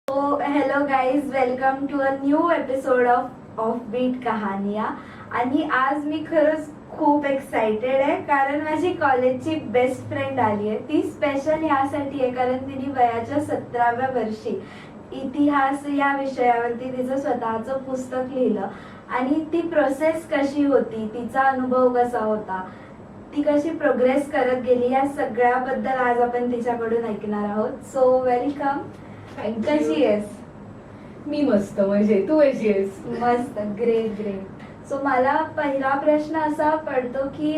So, hello guys, welcome to a new episode of Offbeat कहानिया. आणि आज मी खरंच खूप एक्साइटेड आहे कारण माझी कॉलेजची बेस्ट फ्रेंड आली आहे. ती स्पेशल ह्यासाठी आहे कारण तिने वयाच्या 17व्या वर्षी इतिहास या विषयावरती तिचं स्वतःचं पुस्तक लिहिलं आणि ती प्रोसेस कशी होती, तिचा अनुभव कसा होता, ती कशी प्रोग्रेस करत गेली, या सगळ्याबद्दल आज आपण तिच्याकडून ऐकणार आहोत. So welcome. कशी आहेस? मी मस्त. म्हणजे तू कशी आहेस? मस्त. ग्रेट. सो मला पहिला प्रश्न असा पडतो की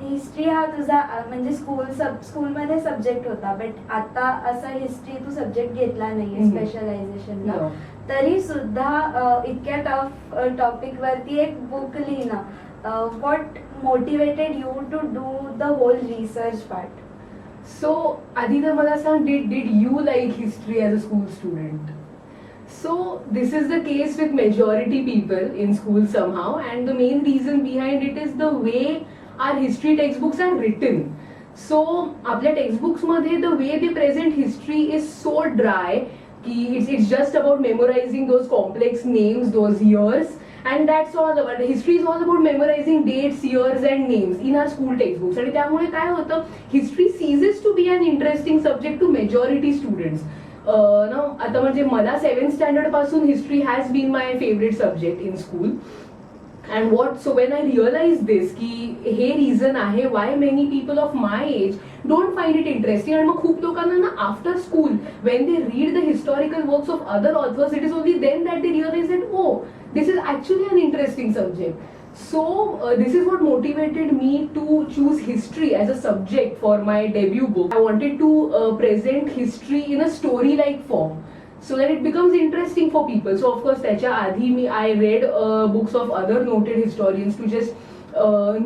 हिस्ट्री हा तुझा म्हणजे स्कूलमध्ये सब्जेक्ट होता, बट आता असा हिस्ट्री तू सब्जेक्ट घेतला नाहीये स्पेशलायझेशनला, तरी सुद्धा इतक्या टफ टॉपिक वरती एक बुक लिहिणं, what motivated you to do the whole research part? So, आधी तर मला सांग, did you like history as a school student? So, this is the case with majority people in school somehow, and the main reason behind it is the way our history textbooks are written. So, आपल्या textbooks मध्ये the way they present history is so dry ki it's just about memorizing those complex names, those years. And that's all about history is all about memorizing dates, years and names in our school textbooks. आणि त्यामुळे काय होतं, history ceases to be an interesting subject to majority students. आता म्हणजे मला 7th standard पासून history has been my favorite subject in school. And so when I realized this की हे reason आहे why many people of my age don't find it interesting, आणि मग खूप लोकांना ना after school when they read the historical works of other authors, it is only then that they realize that this is actually an interesting subject. So this is what motivated me to choose history as a subject for my debut book. I wanted to present history in a story-like form, so that it becomes interesting for people. So of course त्याच्या आधी I read books of other noted historians to just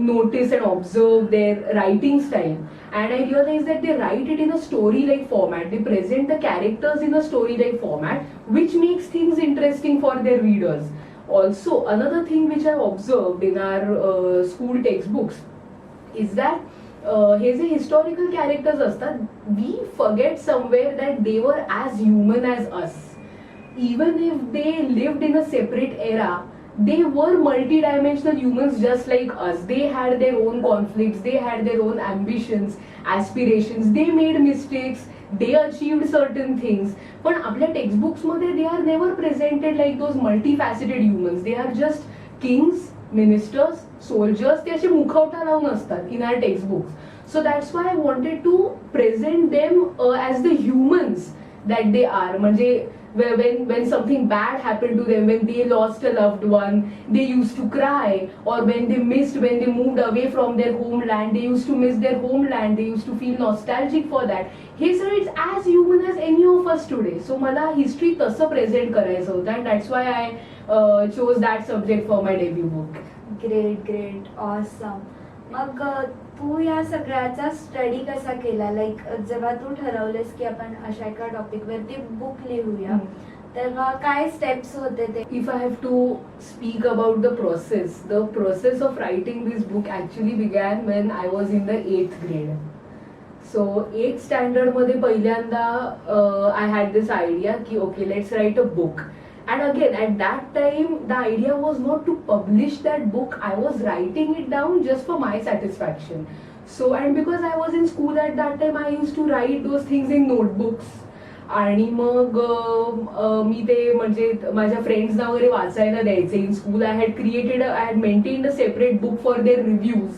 notice and observe their writing style, and I realized that they write it in a story-like format. They present the characters in a story-like format, which makes things interesting for their readers. Also, another thing which I've observed in our school textbooks is that hey J historical characters असतात, we forget somewhere that they were as human as us. Even if they lived in a separate era, they were multi-dimensional humans just like us. They had their own conflicts, they had their own ambitions, aspirations, they made mistakes, they achieved certain things. पण आपल्या textbooks मध्ये they are never presented like those multifaceted humans. They are just kings, ministers, soldiers. ते असे मुखवटा लावून असतात in our textbooks. So that's why I wanted to present them as the humans that they are. म्हणजे when something bad happened to them, when they lost a loved one, they used to cry, or when they moved away from their homeland, they used to miss their homeland, they used to feel nostalgic for that. He said it's as human as any of us today. So मला history तसं present करायचं होतं, and that's why I chose that subject for my debut book. Great. Awesome. मग तू या सगळ्याचा study कसा केला? लाईक जेव्हा तू ठरवलेस की आपण अशा एका टॉपिक वरती बुक लिहूया, तेव्हा काय स्टेप्स होते ते? If I have to speak about the process of writing this book actually began when I was in the 8th grade. So 8th standard मध्ये पहिल्यांदा I had this idea की okay, let's write a book. And again, at that time, the idea was not to publish that book. I was writing it down just for my satisfaction. So, and because I was in school at that time, I used to write those things in notebooks. आणि मग मी ते म्हणजे माझ्या फ्रेंड्सना वगैरे वाचायला द्यायचे. In school I had maintained a separate book for their reviews.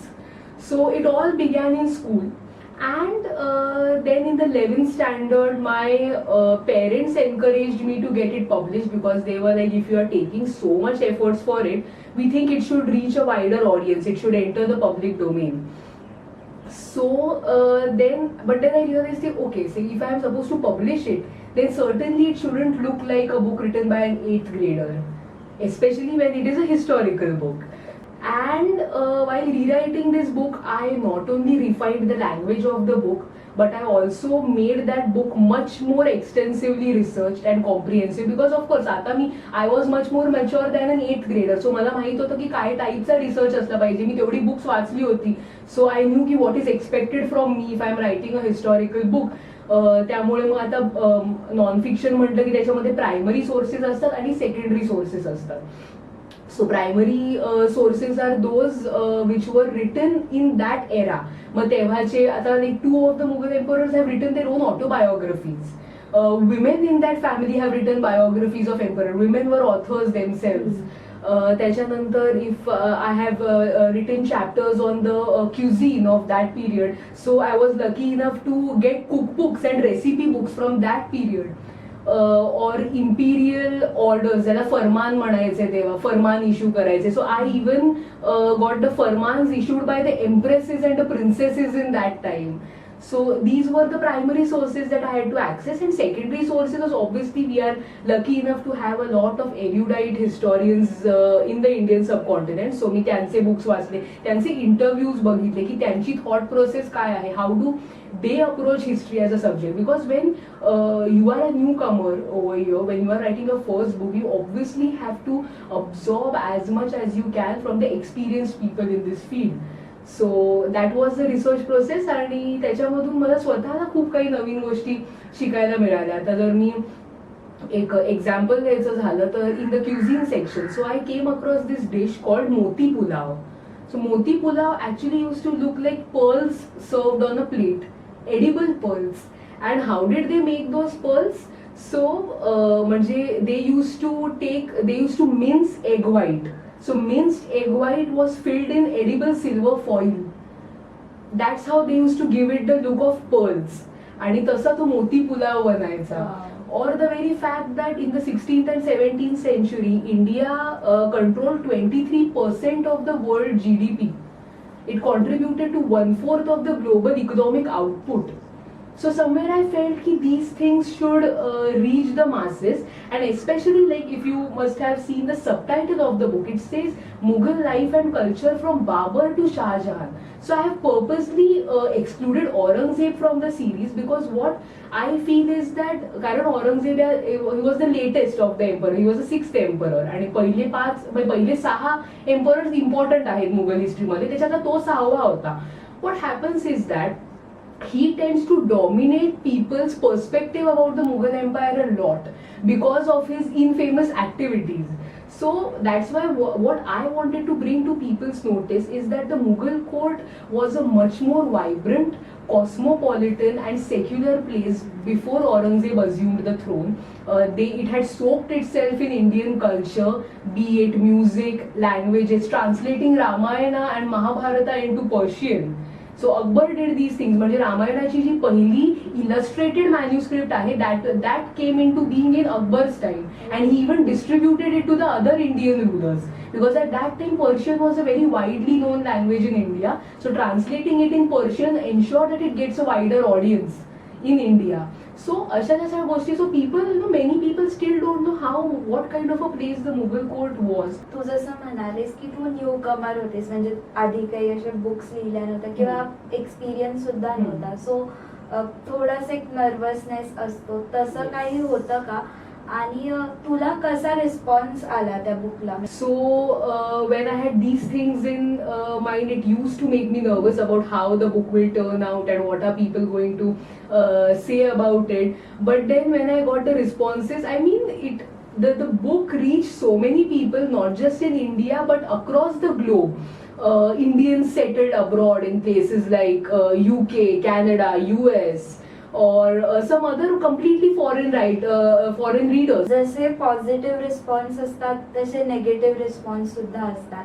So it all begin in school. And then in the 11th standard, my parents encouraged me to get it published, because they were like, if you are taking so much efforts for it, we think it should reach a wider audience, it should enter the public domain. So then I realized that okay, so if I am supposed to publish it, then certainly it shouldn't look like a book written by an 8th grader, especially when it is a historical book. And while rewriting this book, I not only refined the language of the book, but I also made that book much more extensively researched and comprehensive, because of course I was much more mature than an 8th grader. So मला माहित होतं की काय टाईपचा research असला पाहिजे. मी तेवढी books वाचली होती. So I knew की what is expected from me if I am writing a historical book. त्यामुळे मग आता नॉन फिक्शन म्हटलं की त्याच्यामध्ये प्रायमरी सोर्सेस असतात आणि सेकंडरी सोर्सेस असतात. So primary sources are those which were written in that era. मग तेव्हाचे आता like 2 of the Mughal emperors have written their own autobiographies. Women in that family have written biographies of emperor. Women were authors themselves. त्याच्यानंतर if I have written chapters on the cuisine of that period, so I was lucky enough to get cookbooks and recipe books from that period. और imperial orders ज्याला फरमान म्हणायचे तेव्हा फरमान issue करायचे. So I even got the फरमान्स issued by the empresses and the princesses in that time. So these were the primary sources that I had to access, and secondary sources was obviously we are lucky enough to have a lot of erudite historians in the Indian subcontinent. So मी त्यांचे books वाचले, त्यांचे interviews बघितले की त्यांची thought process काय आहे, how do they approach history as a subject. Because when you are a newcomer over here, when you are writing your first book, you obviously have to absorb as much as you can from the experienced people in this field. So that was the research process आणि त्याच्यामधून मला स्वतःला खूप काही नवीन गोष्टी शिकायला मिळाल्या. आता जर मी एक एक्झाम्पल द्यायचं झालं तर in the cuisine section, so I came across this dish called moti pulao. So moti pulao actually use to look like pearls served on a plate, edible pearls. And how did they make those pearls? So म्हणजे they used to mince egg white. So minced egg white was filled in edible silver foil. That's how they used to give it the look of pearls. आणि तसा तो मोती pulao बनायचा. Or the very fact that in the 16th and 17th century, India controlled 23% of the world GDP. It contributed to 1/4 of the global economic output. So somewhere I felt that these things should reach the masses, and especially like if you must have seen the subtitle of the book, it says Mughal life and culture from Babur to Shah Jahan. So I have purposely excluded Aurangzeb from the series because what I feel is that कारण Aurangzeb he was the latest of the emperor, he was the 6th emperor आणि पहिले 6 emperors important आहेत मुघल हिस्ट्रीमध्ये, त्याच्यातला तो 6वा होता. What happens is that he tends to dominate people's perspective about the Mughal Empire a lot because of his infamous activities. So that's why what I wanted to bring to people's notice is that the Mughal court was a much more vibrant, cosmopolitan and secular place before Aurangzeb assumed the throne. It had soaked itself in Indian culture, be it music, languages, translating Ramayana and Mahabharata into Persian. So Akbar did these things. म्हणजे रामायणाची जी पहिली illustrated manuscript आहे that came into being in Akbar's time, and he even distributed it to the other Indian rulers because at that time Persian was a very widely known language in India. So translating it in Persian ensured that it gets a wider audience in India. So अशा गोष्टी, so people, many people still don't know what kind of a place the Mughal court was. तू जसं म्हणालीस की तू new कमर होतीस, म्हणजे आधी काही अशा बुक्स लिहिल्या नव्हत्या किंवा एक्सपिरियन्स सुद्धा नव्हता, सो थोडासा एक नर्वसनेस असतो, तसं काही होतं का? आणि तुला कसा रिस्पॉन्स आला त्या बुकला? सो when I had these things in mind, it used to make me nervous about how the book will turn out and what are people going to say about it. But then when I got the responses, I mean the book reached so many people, not just in India but across the globe. Indians settled abroad in places like UK, Canada, US, or some other completely foreign readers. जसे positive response असतात तसे negative response सुद्धा असतात.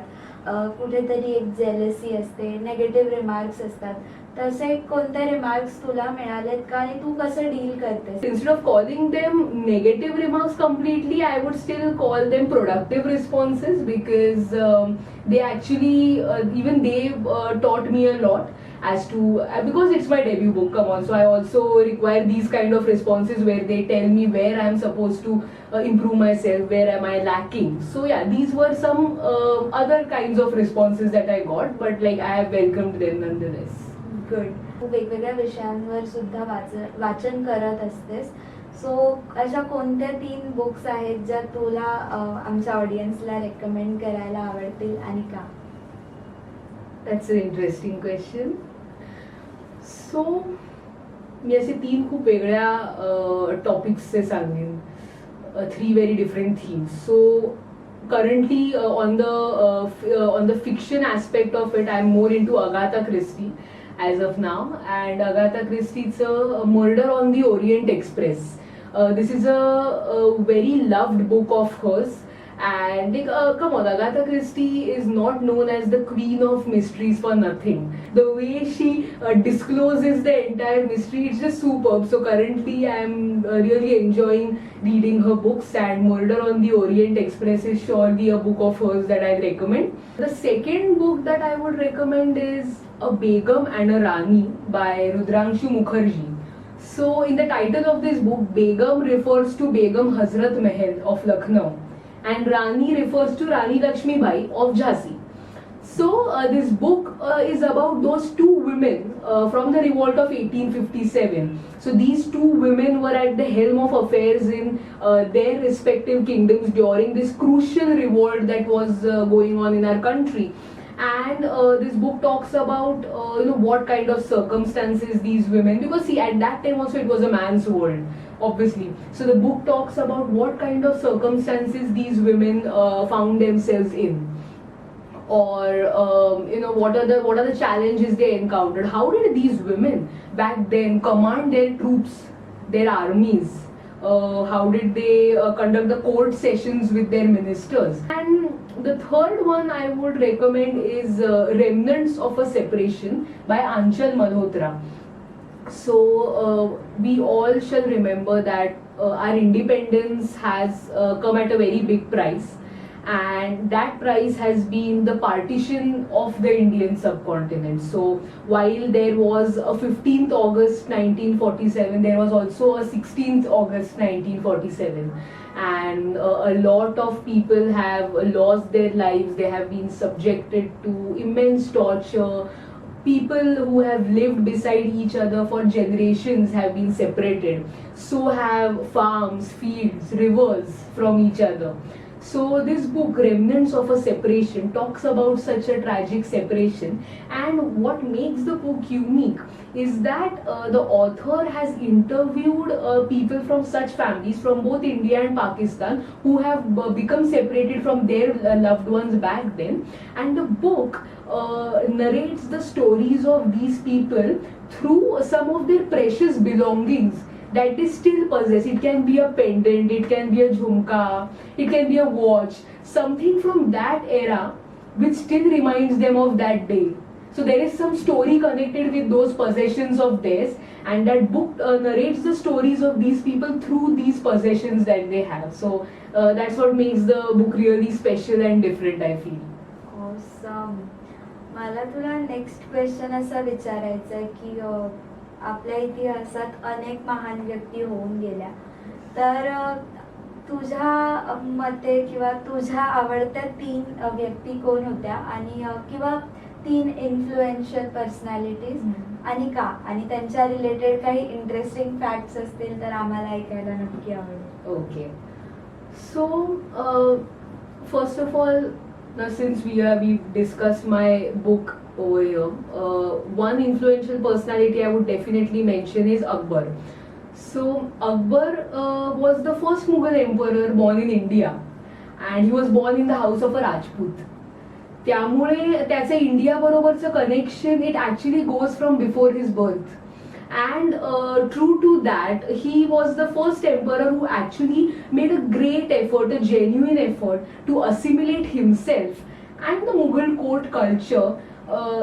कुठेतरी एक jealousy असते, negative remarks असतात. तसे कोणते रिमार्क्स तुला मिळालेत का आणि तू कसं डील करतेस? Instead of calling them negative remarks completely, I would still call them productive responses because they actually even they taught me a lot as to because it's my debut book, come on, so I also require these kind of responses where they tell me where I am supposed to improve myself, where am I lacking. So yeah, these were some other kinds of responses that I got, but like I have welcomed them nonetheless. Good. तू वेगवेगळ्या विषयांवर सुद्धा वाचन करत असतेस, सो अशा कोणत्या 3 books आहेत ज्या तुला आमच्या ऑडियन्सला रेकमेंड करायला आवडतील आणि का? That's an interesting question. So मी असे 3 खूप वेगळ्या टॉपिक्सचे सांगेन, 3 very different themes. So currently on the fiction aspect of it, I'm more into Agatha Christie as of now, and Agatha Christie's Murder on the Orient Express. This is a very loved book of hers. And like, come on, Agatha Christie is not known as the queen of mysteries for nothing. The way she discloses the entire mystery, it's just superb. So currently I'm really enjoying reading her books, and Murder on the Orient Express is surely a book of hers that I recommend. The second book that I would recommend is A Begum and a Rani by Rudrangshu Mukherjee. So in the title of this book, Begum refers to Begum Hazrat Mahal of Lucknow, and Rani refers to Rani Lakshmi Bai of Jhansi. So this book is about those two women from the revolt of 1857. So these two women were at the helm of affairs in their respective kingdoms during this crucial revolt that was going on in our country. And this book talks about what kind of circumstances these women, because see, at that time also it was a man's world, obviously. So the book talks about what kind of circumstances these women found themselves in, or what are the challenges they encountered. How did these women back then command their troops, their armies? How did they conduct the court sessions with their ministers? And the third one I would recommend is Remnants of a Separation by Anchal Malhotra. So we all shall remember that our independence has come at a very big price, and that price has been the partition of the Indian subcontinent. So while there was a 15th August 1947, there was also a 16th August 1947, and a lot of people have lost their lives. They have been subjected to immense torture. People who have lived beside each other for generations have been separated. So have farms, fields, rivers from each other. So this book, Remnants of a Separation, talks about such a tragic separation, and what makes the book unique is that the author has interviewed people from such families from both India and Pakistan who have become separated from their loved ones back then, and the book narrates the stories of these people through some of their precious belongings that they still possess. It can be a pendant, it can be a jhumka, it can be a watch, something from that era which still reminds them of that day. So there is some story connected with those possessions of theirs, and that book narrates the stories of these people through these possessions that they have. So that's what makes the book really special and different, I feel. Awesome. मला तुला next question असा विचारायचा आहे की आपल्या इतिहासात अनेक महान व्यक्ती होऊन गेल्या, तर तुझ्या मते किंवा तुझ्या आवडत्या 3 व्यक्ती कोण होत्या, आणि किंवा 3 इन्फ्लुएन्शियल पर्सनॅलिटीज, आणि का, आणि त्यांच्या रिलेटेड काही इंटरेस्टिंग फॅक्ट्स असतील तर आम्हाला ऐकायला नक्की आवडेल. Okay. So first of all, since we've discussed my book over here, one influential personality I would definitely mention is Akbar. So Akbar was the first Mughal emperor born in India, and he was born in the house of a Rajput. त्यामुळे त्याचे India बरोबरचं connection it actually goes from before his birth. And true to that, he was the first emperor who actually made a great effort, a genuine effort to assimilate himself and the Mughal court culture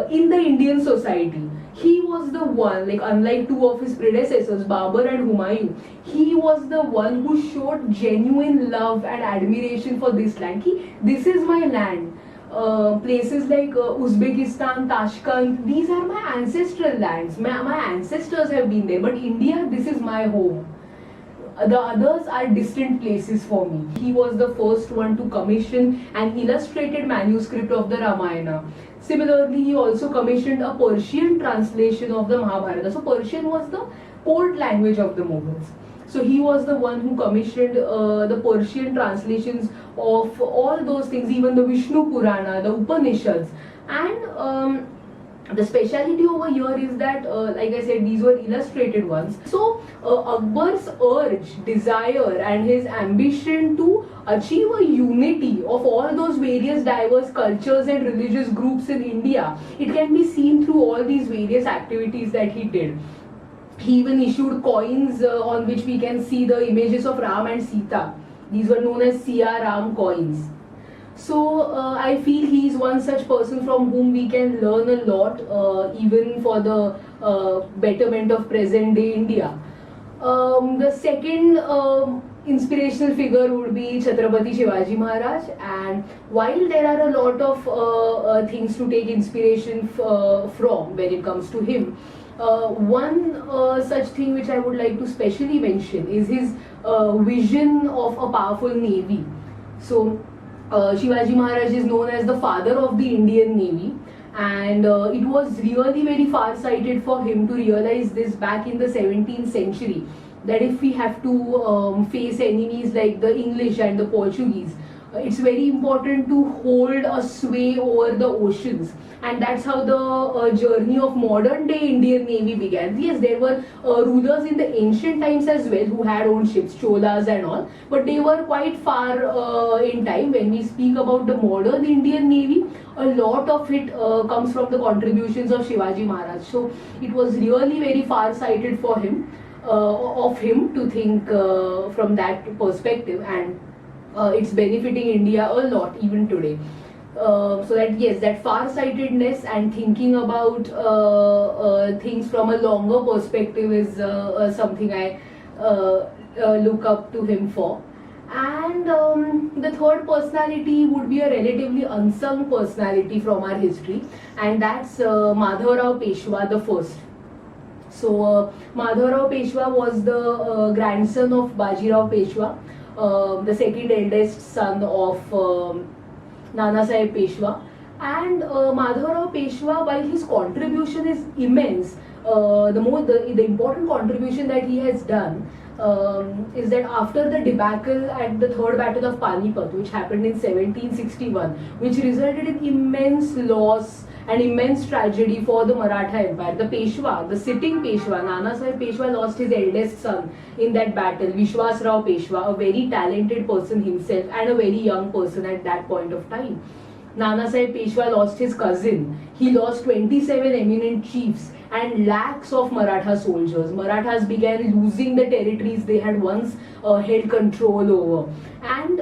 in the Indian society. He was the one, like unlike 2 of his predecessors, Babur and Humayun, he was the one who showed genuine love and admiration for this land. This is my land. Places like Uzbekistan, Tashkent, these are my ancestral lands. My ancestors have been there, but India, this is my home. The others are distant places for me. He was the first one to commission an illustrated manuscript of the Ramayana. Similarly, he also commissioned a Persian translation of the Mahabharata. So Persian was the court language of the Mughals. So he was the one who commissioned the Persian translations of all those things, even the Vishnu Purana, the Upanishads. And The speciality over here is that, like I said, these were illustrated ones. So Akbar's urge, desire, and his ambition to achieve a unity of all those various diverse cultures and religious groups in India, it can be seen through all these various activities that he did. He even issued coins on which we can see the images of Ram and Sita. These were known as Siya Ram coins. So I feel he is one such person from whom we can learn a lot, even for the betterment of present day India. The second inspirational figure would be Chhatrapati Shivaji Maharaj, and while there are a lot of things to take inspiration from when it comes to him, one such thing which I would like to specially mention is his vision of a powerful navy. So Shivaji Maharaj is known as the father of the Indian Navy, and it was really very far-sighted for him to realize this back in the 17th century, that if we have to face enemies like the English and the Portuguese, it's very important to hold a sway over the oceans, and that's how the journey of modern day Indian Navy began. Yes, there were rulers in the ancient times as well who had owned ships, cholas and all, but they were quite far in time. When we speak about the modern Indian Navy, a lot of it comes from the contributions of Shivaji Maharaj. So it was really very far-sighted for him, of him to think from that perspective, and it's benefiting India a lot even today. So that yes, that far-sightedness and thinking about things from a longer perspective is something I look up to him for. And the third personality would be a relatively unsung personality from our history, and that's Madhavrao Peshwa the first. So Madhavrao Peshwa was the grandson of Bajirao Peshwa, the second eldest son of Nana Sahib Peshwa. And Madhavrao Peshwa, while his contribution is immense, the important contribution that he has done is that after the debacle at the third battle of Panipat, which happened in 1761, which resulted in immense loss and immense tragedy for the Maratha Empire, the Peshwa, the sitting Peshwa, Nana Sahib Peshwa, lost his eldest son in that battle, Vishwasrao Peshwa, a very talented person himself and a very young person at that point of time. Nana Sahib Peshwa lost his cousin. He lost 27 eminent chiefs and lakhs of Maratha soldiers. Marathas began losing the territories they had once held control over. And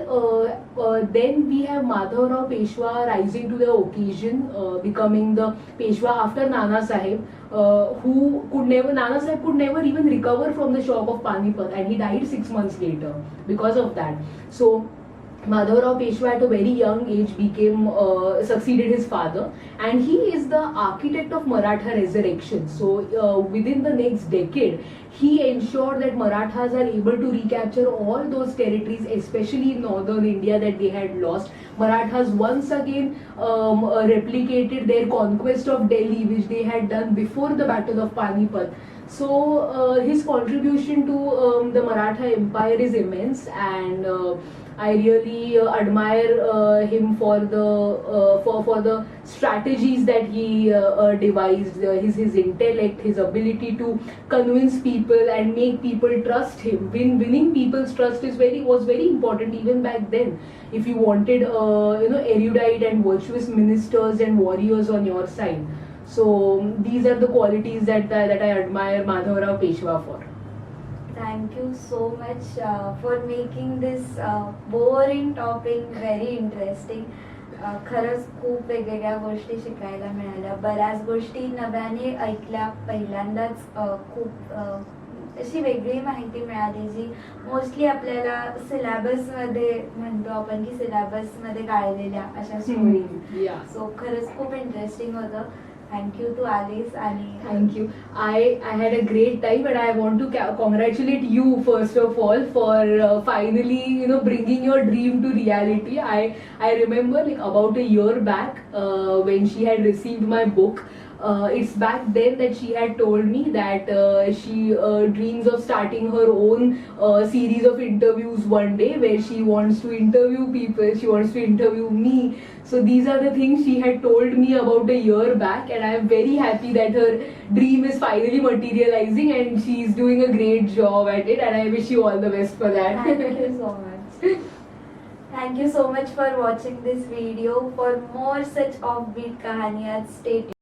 then we have Madhavrao Peshwa rising to the occasion, becoming the Peshwa after Nana Sahib, Nana Sahib could never even recover from the shock of Panipat, and he died 6 months later because of that. So Madhavrao Peshwa at a very young age succeeded his father, and he is the architect of Maratha resurrection. So within the next decade, he ensured that Marathas are able to recapture all those territories, especially in northern India, that they had lost. Marathas once again replicated their conquest of Delhi, which they had done before the Battle of Panipat. So his contribution to the Maratha Empire is immense, and I really admire him for the strategies that he devised, his intellect, his ability to convince people and make people trust him. Winning people's trust was very important even back then. If you wanted erudite and virtuous ministers and warriors on your side. So these are the qualities that I admire Madhavrao Peshwa for. Thank you so much for making this boring topic very interesting. खरंच खूप वेगवेगळ्या गोष्टी शिकायला मिळाल्या, बऱ्याच गोष्टी नव्याने ऐकल्या, पहिल्यांदाच खूप अशी वेगळी माहिती मिळाली जी मोस्टली आपल्याला सिलेबसमध्ये म्हणतो आपण की सिलेबसमध्ये गाळलेल्या अशा स्टोरी. सो खरंच खूप इंटरेस्टिंग होतं. Thank you to Alice. Thank you. I had a great time, and I want to congratulate you first of all for finally bringing your dream to reality. I remember like about a year back when she had received my book. it's back then that she had told me that she dreams of starting her own series of interviews one day, where she wants to interview people, she wants to interview me. So these are the things she had told me about a year back, and I am very happy that her dream is finally materializing and she's doing a great job at it, and I wish you all the best for that. Thank you so much. Thank you so much for watching this video. For more such offbeat kahaniyas, stay tuned.